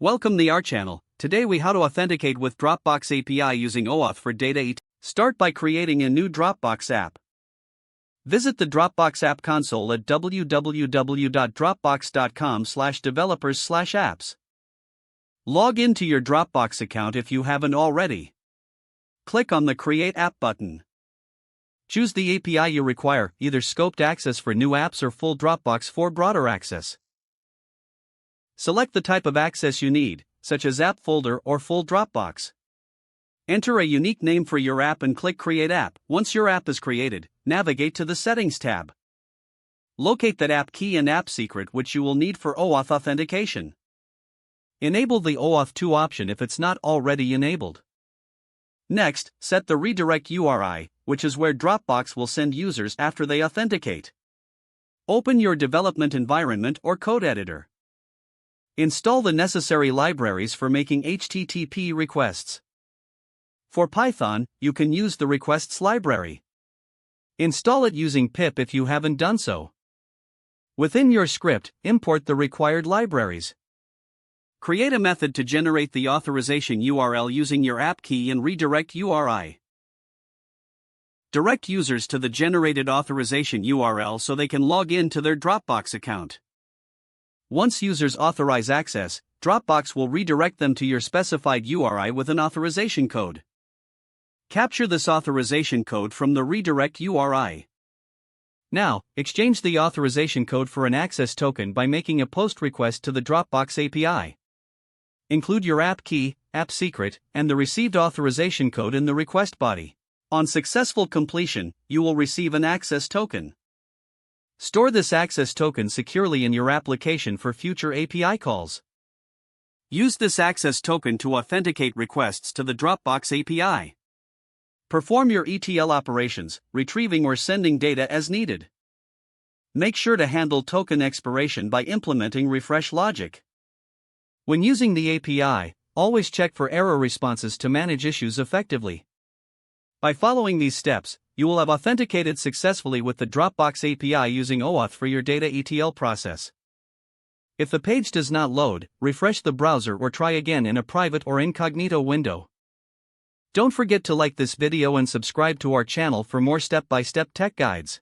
Welcome to our channel. Today we how to authenticate with Dropbox API using OAuth for data ETL. Start by creating a new Dropbox app. Visit the Dropbox app console at www.dropbox.com/developers/apps. Log into your Dropbox account if you haven't already. Click on the Create App button. Choose the API you require, either scoped access for new apps or full Dropbox for broader access. Select the type of access you need, such as app folder or full Dropbox. Enter a unique name for your app and click Create App. Once your app is created, navigate to the Settings tab. Locate that app key and app secret which you will need for OAuth authentication. Enable the OAuth 2 option if it's not already enabled. Next, set the redirect URI, which is where Dropbox will send users after they authenticate. Open your development environment or code editor. Install the necessary libraries for making HTTP requests. For Python, you can use the requests library. Install it using pip if you haven't done so. Within your script, import the required libraries. Create a method to generate the authorization URL using your app key and redirect URI. Direct users to the generated authorization URL so they can log in to their Dropbox account. Once users authorize access, Dropbox will redirect them to your specified URI with an authorization code. Capture this authorization code from the redirect URI. Now, exchange the authorization code for an access token by making a POST request to the Dropbox API. Include your app key, app secret, and the received authorization code in the request body. On successful completion, you will receive an access token. Store this access token securely in your application for future API calls. Use this access token to authenticate requests to the Dropbox API. Perform your ETL operations, retrieving or sending data as needed. Make sure to handle token expiration by implementing refresh logic. When using the API, always check for error responses to manage issues effectively. By following these steps, you will have authenticated successfully with the Dropbox API using OAuth for your data ETL process. If the page does not load, refresh the browser or try again in a private or incognito window. Don't forget to like this video and subscribe to our channel for more step-by-step tech guides.